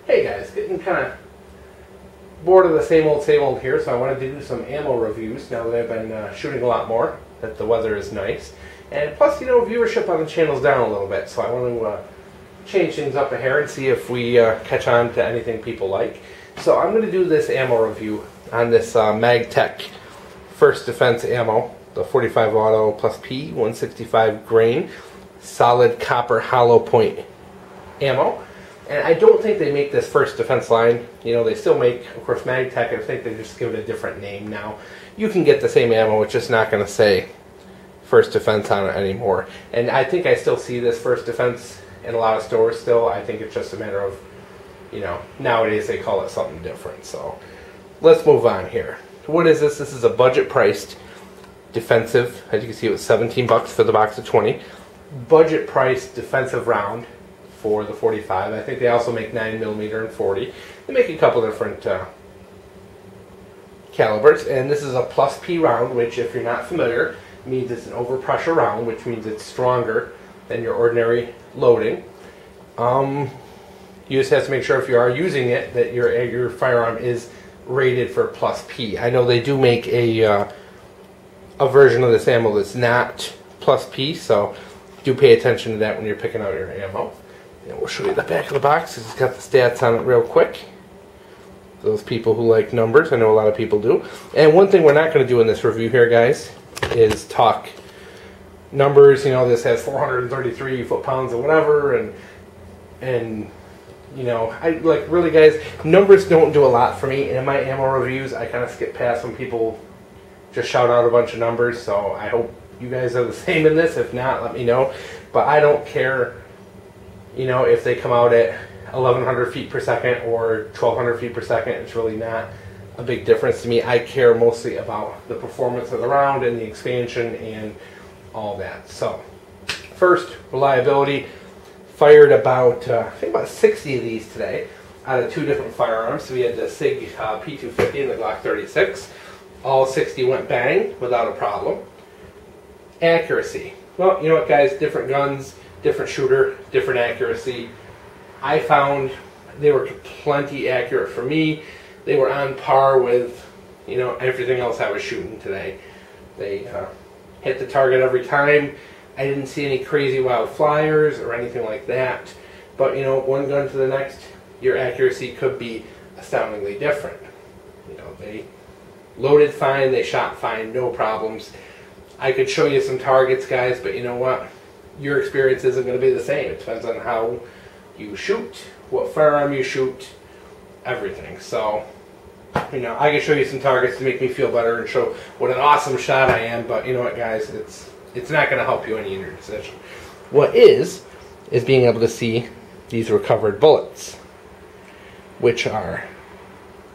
Hey guys, getting kind of bored of the same old here, so I wanted to do some ammo reviews now that I've been shooting a lot more, that the weather is nice. And plus, you know, viewership on the channel's down a little bit, so I want to change things up a hair and see if we catch on to anything people like. So I'm going to do this ammo review on this Magtech First Defense ammo, the 45 Auto plus P, 165 grain, solid copper hollow point ammo. And I don't think they make this First Defense line. You know, they still make, of course, Magtech. I think they just give it a different name now. You can get the same ammo, it's just not going to say First Defense on it anymore. And I think I still see this First Defense in a lot of stores still. I think it's just a matter of, you know, nowadays they call it something different. So let's move on here. What is this? This is a budget-priced defensive. As you can see, it was 17 bucks for the box of 20. Budget-priced defensive round for the 45. I think they also make 9mm and 40. They make a couple different calibers, and this is a plus P round, which, if you're not familiar, means it's an overpressure round, which means it's stronger than your ordinary loading. You just have to make sure if you are using it that your firearm is rated for plus P. I know they do make a version of this ammo that's not plus P, so do pay attention to that when you're picking out your ammo. And we'll show you the back of the box. It's got the stats on it real quick. Those people who like numbers, I know a lot of people do. And one thing we're not going to do in this review here, guys, is talk numbers. You know, this has 433 foot-pounds or whatever, and you know, I like, really, guys, numbers don't do a lot for me. And in my ammo reviews, I kind of skip past when people just shout out a bunch of numbers. So I hope you guys are the same in this. If not, let me know. But I don't care, you know, if they come out at 1,100 feet per second or 1,200 feet per second. It's really not a big difference to me. I care mostly about the performance of the round and the expansion and all that. So, first, reliability. Fired about, I think about 60 of these today out of two different firearms. So we had the SIG P250 and the Glock 36. All 60 went bang without a problem. Accuracy. Well, you know what, guys, different guns, different shooter, different accuracy. I found they were plenty accurate for me. They were on par with, you know, everything else I was shooting today. They hit the target every time. I didn't see any crazy wild flyers or anything like that. But, you know, one gun to the next, your accuracy could be astoundingly different. You know, they loaded fine, they shot fine, no problems. I could show you some targets, guys, but you know what? Your experience isn't going to be the same. It depends on how you shoot, what firearm you shoot, everything. So, you know, I can show you some targets to make me feel better and show what an awesome shot I am, but you know what, guys? It's not going to help you any in your decision. What is being able to see these recovered bullets, which are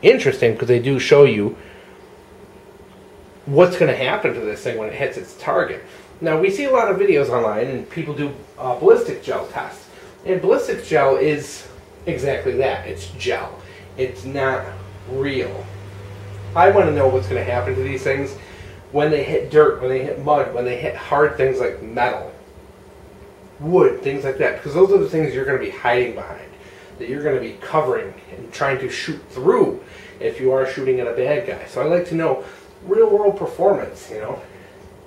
interesting because they do show you what's going to happen to this thing when it hits its target. Now, we see a lot of videos online and people do ballistic gel tests. And ballistic gel is exactly that. It's gel. It's not real. I want to know what's going to happen to these things when they hit dirt, when they hit mud, when they hit hard things like metal, wood, things like that. Because those are the things you're going to be hiding behind, that you're going to be covering and trying to shoot through if you are shooting at a bad guy. So I like to know real-world performance, you know.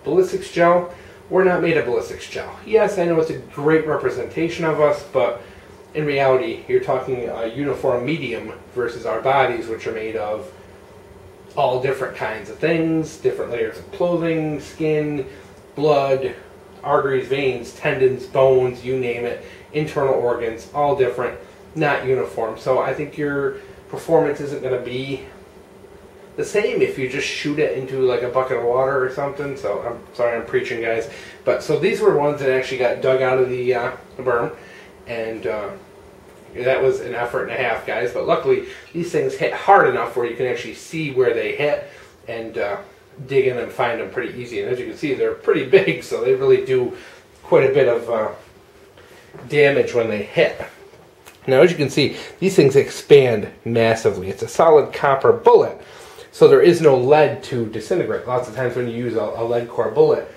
Ballistics gel, we're not made of ballistics gel. Yes, I know it's a great representation of us, but in reality, you're talking a uniform medium versus our bodies, which are made of all different kinds of things, different layers of clothing, skin, blood, arteries, veins, tendons, bones, you name it, internal organs, all different, not uniform. So I think your performance isn't going to be the same if you just shoot it into like a bucket of water or something. So I'm sorry I'm preaching, guys. But so these were ones that actually got dug out of the berm, and that was an effort and a half, guys. But luckily these things hit hard enough where you can actually see where they hit and dig in and find them pretty easy. And as you can see, they're pretty big, so they really do quite a bit of damage when they hit. Now, as you can see, these things expand massively. It's a solid copper bullet, so there is no lead to disintegrate. Lots of times when you use a lead core bullet,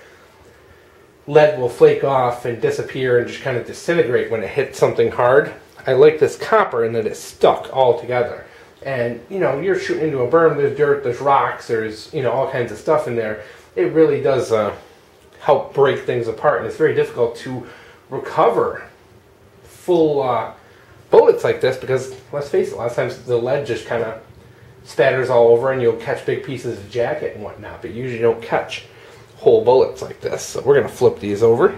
lead will flake off and disappear and just kind of disintegrate when it hits something hard. I like this copper in that it's stuck all together. And, you know, you're shooting into a berm, there's dirt, there's rocks, there's, you know, all kinds of stuff in there. It really does help break things apart, and it's very difficult to recover full bullets like this because, let's face it, a lot of times the lead just kind of spatters all over and you'll catch big pieces of jacket and whatnot, but usually you don't catch whole bullets like this. So we're going to flip these over,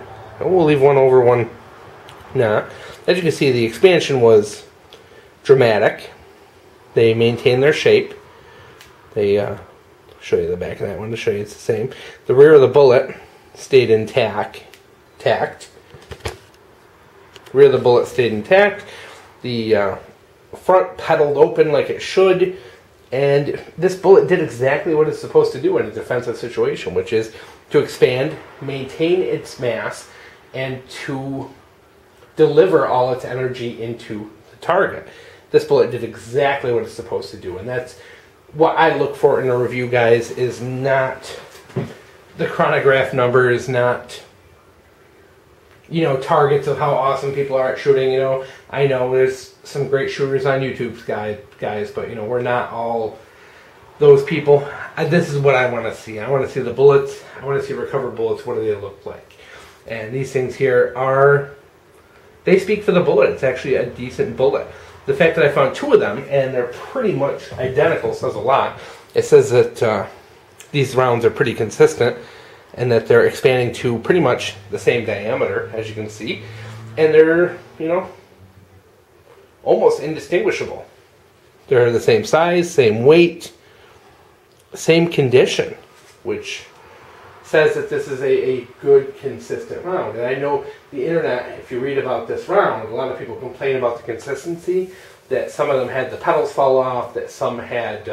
and we'll leave one over, one not. As you can see, the expansion was dramatic. They maintain their shape. They show you the back of that one to show you it's the same. The rear of the bullet stayed intact. Rear of the bullet stayed intact. The front pedaled open like it should. And this bullet did exactly what it's supposed to do in a defensive situation, which is to expand, maintain its mass, and to deliver all its energy into the target. This bullet did exactly what it's supposed to do, and that's what I look for in a review, guys, is not the chronograph numbers, not, you know, targets of how awesome people are at shooting. You know, I know there's some great shooters on YouTube, guys, but, you know, we're not all those people. This is what I want to see. I want to see the bullets. I want to see recovered bullets. What do they look like? And these things here are, they speak for the bullet. It's actually a decent bullet. The fact that I found two of them, and they're pretty much identical, says a lot. It says that these rounds are pretty consistent, and that they're expanding to pretty much the same diameter, as you can see. And they're, you know, almost indistinguishable. They're the same size, same weight, same condition, which says that this is a good, consistent round. And I know the internet, if you read about this round, a lot of people complain about the consistency, that some of them had the petals fall off, that some had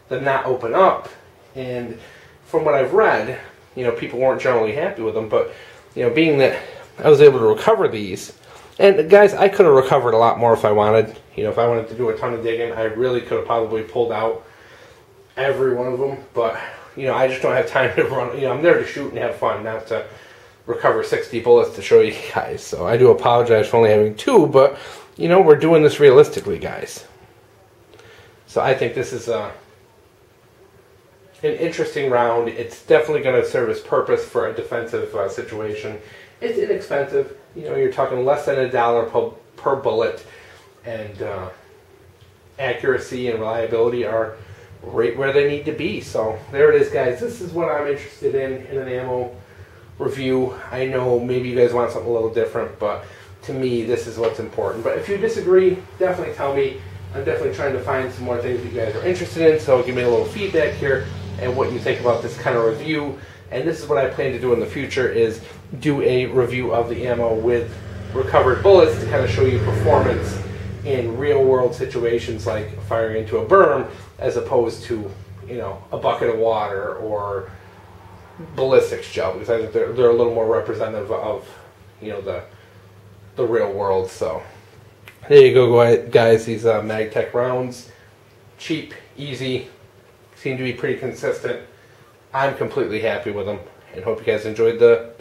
them not open up. And from what I've read, you know, people weren't generally happy with them. But, you know, being that I was able to recover these, and guys, I could have recovered a lot more if I wanted. You know, if I wanted to do a ton of digging, I really could have probably pulled out every one of them. But, you know, I just don't have time to run. You know, I'm there to shoot and have fun, not to recover 60 bullets to show you guys. So I do apologize for only having two, but, you know, we're doing this realistically, guys. So I think this is an interesting round. It's definitely going to serve its purpose for a defensive situation. It's inexpensive. You know, you're talking less than $1 per bullet, and accuracy and reliability are right where they need to be. So there it is, guys. This is what I'm interested in an ammo review. I know maybe you guys want something a little different, but to me, this is what's important. But if you disagree, definitely tell me. I'm definitely trying to find some more things that you guys are interested in, so give me a little feedback here and what you think about this kind of review. And this is what I plan to do in the future, is do a review of the ammo with recovered bullets to kind of show you performance in real world situations like firing into a berm, as opposed to, you know, a bucket of water or ballistics gel, because I think they're a little more representative of, you know, the real world. So there you go, guys. These Magtech rounds, cheap, easy, seem to be pretty consistent. I'm completely happy with them, and hope you guys enjoyed the